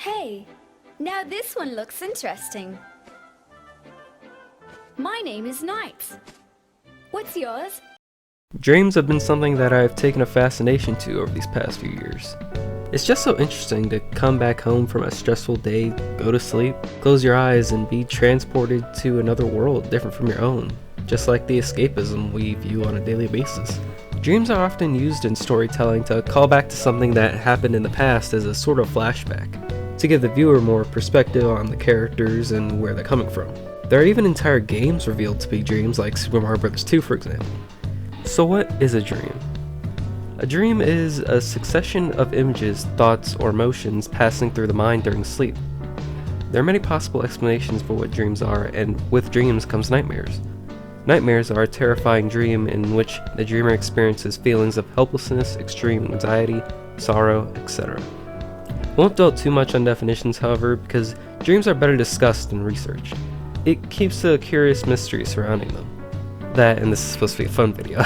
Hey, now this one looks interesting. My name is Knight. What's yours? Dreams have been something that I've taken a fascination to over these past few years. It's just so interesting to come back home from a stressful day, go to sleep, close your eyes, and be transported to another world different from your own, just like the escapism we view on a daily basis. Dreams are often used in storytelling to call back to something that happened in the past as a sort of flashback, to give the viewer more perspective on the characters and where they're coming from. There are even entire games revealed to be dreams, like Super Mario Bros. 2, for example. So what is a dream? A dream is a succession of images, thoughts, or emotions passing through the mind during sleep. There are many possible explanations for what dreams are, and with dreams comes nightmares. Nightmares are a terrifying dream in which the dreamer experiences feelings of helplessness, extreme anxiety, sorrow, etc. I won't dwell too much on definitions, however, because dreams are better discussed and researched. It keeps a curious mystery surrounding them. That, and this is supposed to be a fun video.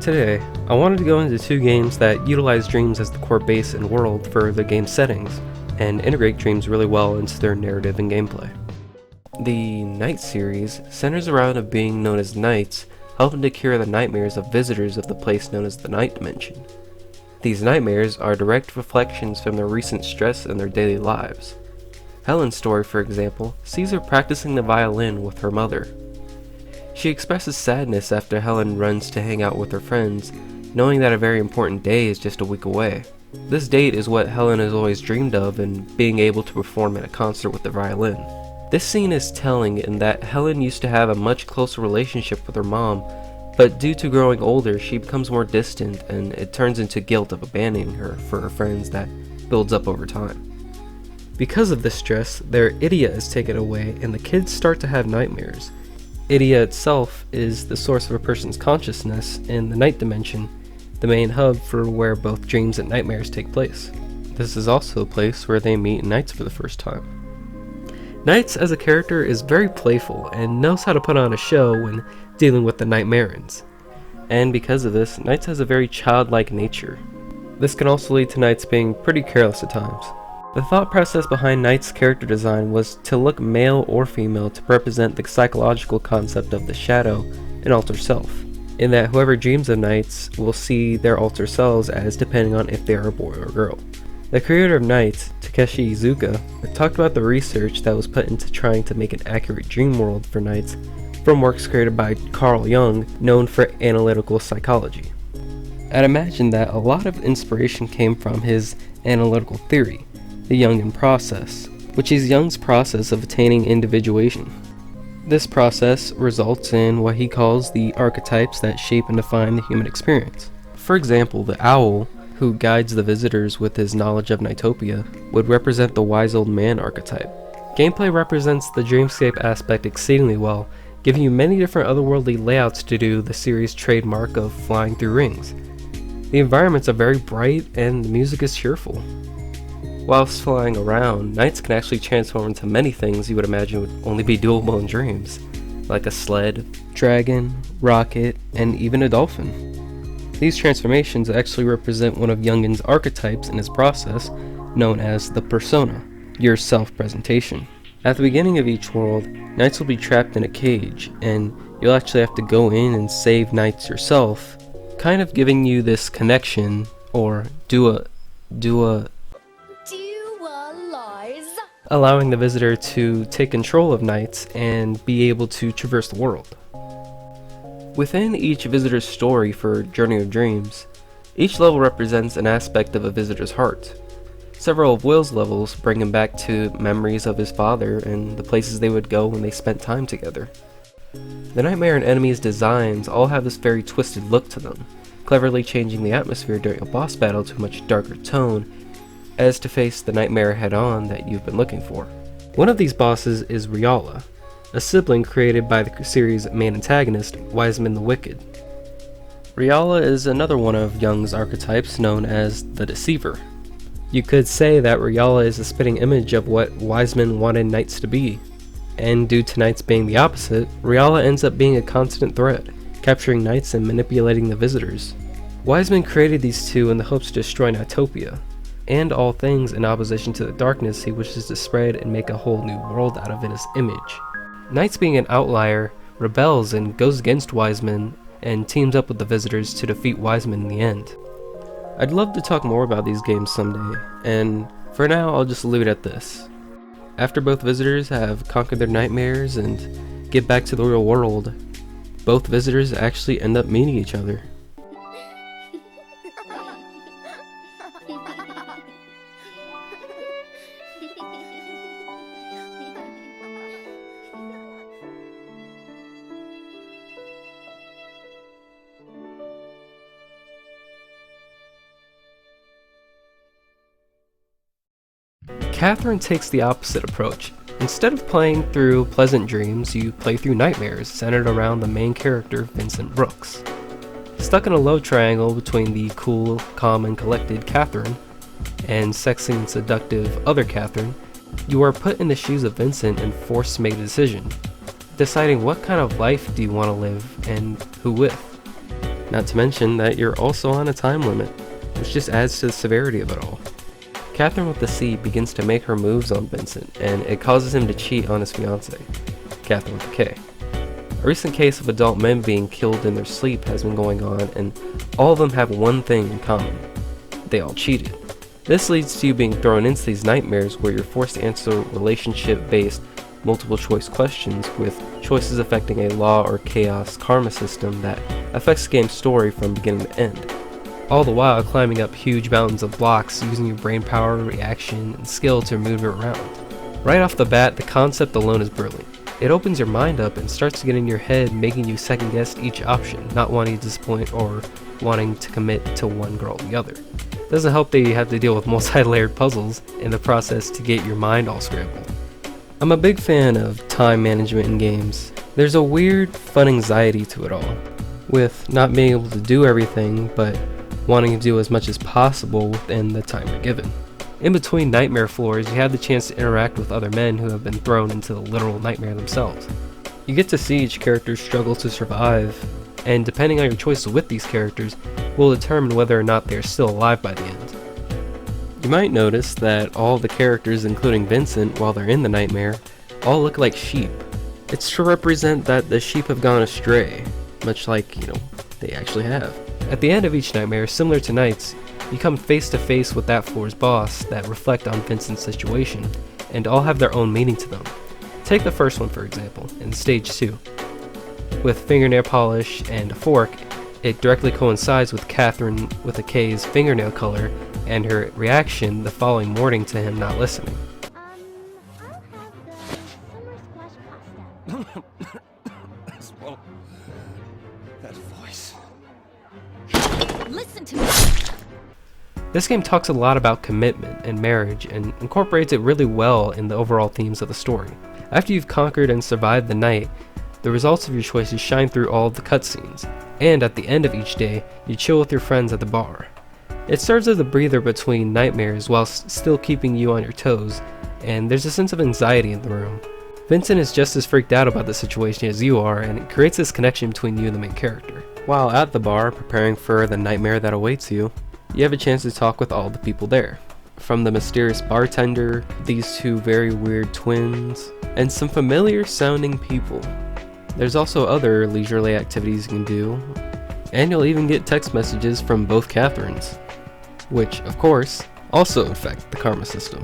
Today, I wanted to go into two games that utilize dreams as the core base and world for the game settings, and integrate dreams really well into their narrative and gameplay. The Night series centers around a being known as Knights, helping to cure the nightmares of visitors of the place known as the Night Dimension. These nightmares are direct reflections from their recent stress in their daily lives. Helen's story, for example, sees her practicing the violin with her mother. She expresses sadness after Helen runs to hang out with her friends, knowing that a very important day is just a week away. This date is what Helen has always dreamed of, and being able to perform at a concert with the violin. This scene is telling in that Helen used to have a much closer relationship with her mom, but due to growing older, she becomes more distant, and it turns into guilt of abandoning her for her friends that builds up over time. Because of this stress, their Idia is taken away, and the kids start to have nightmares. Idia itself is the source of a person's consciousness in the Night Dimension, the main hub for where both dreams and nightmares take place. This is also a place where they meet Knights for the first time. Knights as a character is very playful and knows how to put on a show when dealing with the Nightmarans. And because of this, Knights has a very childlike nature. This can also lead to Knights being pretty careless at times. The thought process behind Knight's character design was to look male or female to represent the psychological concept of the shadow and alter self, in that whoever dreams of Knights will see their alter selves as depending on if they are a boy or a girl. The creator of Knights, Takeshi Iizuka, talked about the research that was put into trying to make an accurate dream world for Knights from works created by Carl Jung, known for analytical psychology. I'd imagine that a lot of inspiration came from his analytical theory, the Jungian process, which is Jung's process of attaining individuation. This process results in what he calls the archetypes that shape and define the human experience. For example, the owl, who guides the visitors with his knowledge of Nightopia, would represent the wise old man archetype. Gameplay represents the dreamscape aspect exceedingly well, giving you many different otherworldly layouts to do the series' trademark of flying through rings. The environments are very bright and the music is cheerful. Whilst flying around, Knights can actually transform into many things you would imagine would only be doable in dreams, like a sled, dragon, rocket, and even a dolphin. These transformations actually represent one of Jungian's archetypes in his process, known as the persona, your self-presentation. At the beginning of each world, Knights will be trapped in a cage, and you'll actually have to go in and save Knights yourself, kind of giving you this connection, or allowing the visitor to take control of Knights and be able to traverse the world. Within each visitor's story for Journey of Dreams, each level represents an aspect of a visitor's heart. Several of Will's levels bring him back to memories of his father and the places they would go when they spent time together. The Nightmare and enemies' designs all have this very twisted look to them, cleverly changing the atmosphere during a boss battle to a much darker tone, as to face the nightmare head-on that you've been looking for. One of these bosses is Riala, a sibling created by the series' main antagonist, Wiseman the Wicked. Riala is another one of Jung's archetypes known as the Deceiver. You could say that Riala is a spitting image of what Wiseman wanted Knights to be, and due to Knights being the opposite, Riala ends up being a constant threat, capturing Knights and manipulating the visitors. Wiseman created these two in the hopes to destroy Nightopia, and all things in opposition to the darkness he wishes to spread and make a whole new world out of in his image. NiGHTS, being an outlier, rebels and goes against Wiseman and teams up with the Visitors to defeat Wiseman in the end. I'd love to talk more about these games someday, and for now I'll just leave it at this. After both Visitors have conquered their nightmares and get back to the real world, both Visitors actually end up meeting each other. Catherine takes the opposite approach. Instead of playing through pleasant dreams, you play through nightmares centered around the main character, Vincent Brooks. Stuck in a love triangle between the cool, calm, and collected Catherine and sexy and seductive other Catherine, you are put in the shoes of Vincent and forced to make a decision, deciding what kind of life do you want to live and who with. Not to mention that you're also on a time limit, which just adds to the severity of it all. Catherine with the C begins to make her moves on Vincent, and it causes him to cheat on his fiancée, Catherine with the K. A recent case of adult men being killed in their sleep has been going on, and all of them have one thing in common: they all cheated. This leads to you being thrown into these nightmares where you're forced to answer relationship-based multiple choice questions with choices affecting a law or chaos karma system that affects the game's story from beginning to end. All the while climbing up huge mountains of blocks using your brain power, reaction, and skill to move it around. Right off the bat, the concept alone is brilliant. It opens your mind up and starts to get in your head, making you second guess each option, not wanting to disappoint or wanting to commit to one girl or the other. Doesn't help that you have to deal with multi-layered puzzles in the process to get your mind all scrambled. I'm a big fan of time management in games. There's a weird, fun anxiety to it all, with not being able to do everything, but wanting to do as much as possible within the time you're given. In between nightmare floors, you have the chance to interact with other men who have been thrown into the literal nightmare themselves. You get to see each character struggle to survive, and depending on your choices with these characters, will determine whether or not they're still alive by the end. You might notice that all the characters, including Vincent, while they're in the nightmare, all look like sheep. It's to represent that the sheep have gone astray, much like, they actually have. At the end of each nightmare, similar to NiGHTS, you come face to face with that floor's boss that reflect on Vincent's situation, and all have their own meaning to them. Take the first one for example, in stage 2. With fingernail polish and a fork, it directly coincides with Catherine with a K's fingernail color and her reaction the following morning to him not listening. I'll have the summer squash pasta. Well, that voice. Listen to me. This game talks a lot about commitment and marriage and incorporates it really well in the overall themes of the story. After you've conquered and survived the night, the results of your choices shine through all of the cutscenes, and at the end of each day, you chill with your friends at the bar. It serves as a breather between nightmares whilst still keeping you on your toes, and there's a sense of anxiety in the room. Vincent is just as freaked out about the situation as you are, and it creates this connection between you and the main character. While at the bar, preparing for the nightmare that awaits you, you have a chance to talk with all the people there. From the mysterious bartender, these two very weird twins, and some familiar sounding people. There's also other leisurely activities you can do, and you'll even get text messages from both Catherines, which, of course, also affect the karma system.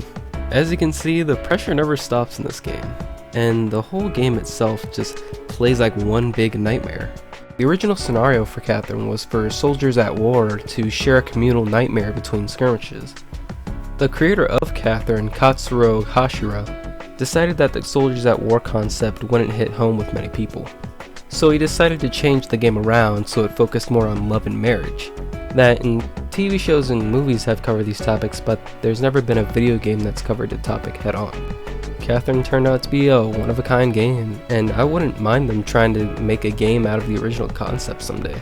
As you can see, the pressure never stops in this game, and the whole game itself just plays like one big nightmare. The original scenario for Catherine was for soldiers at war to share a communal nightmare between skirmishes. The creator of Catherine, Katsuro Hashira, decided that the soldiers at war concept wouldn't hit home with many people. So he decided to change the game around so it focused more on love and marriage. That and TV shows and movies have covered these topics, but there's never been a video game that's covered the topic head on. Catherine turned out to be a one-of-a-kind game, and I wouldn't mind them trying to make a game out of the original concept someday.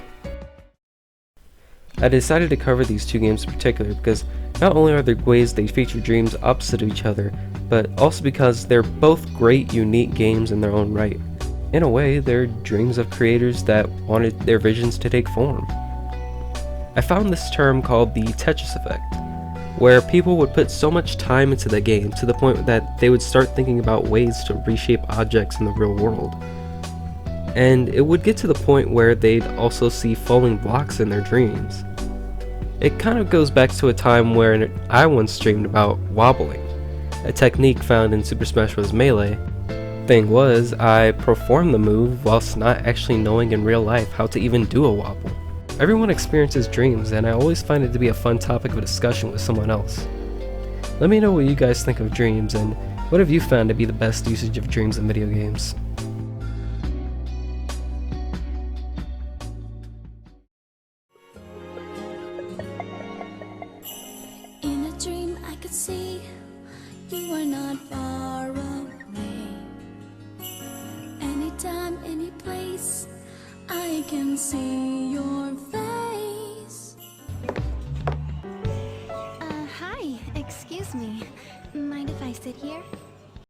I decided to cover these two games in particular because not only are there ways they feature dreams opposite of each other, but also because they're both great, unique games in their own right. In a way, they're dreams of creators that wanted their visions to take form. I found this term called the Tetris effect, where people would put so much time into the game to the point that they would start thinking about ways to reshape objects in the real world. And it would get to the point where they'd also see falling blocks in their dreams. It kind of goes back to a time where I once streamed about wobbling, a technique found in Super Smash Bros. Melee. Thing was, I performed the move whilst not actually knowing in real life how to even do a wobble. Everyone experiences dreams, and I always find it to be a fun topic of discussion with someone else. Let me know what you guys think of dreams, and what have you found to be the best usage of dreams in video games? In a dream I could see you are not far away. Anytime, any place, I can see your face. Hi, excuse me. Mind if I sit here?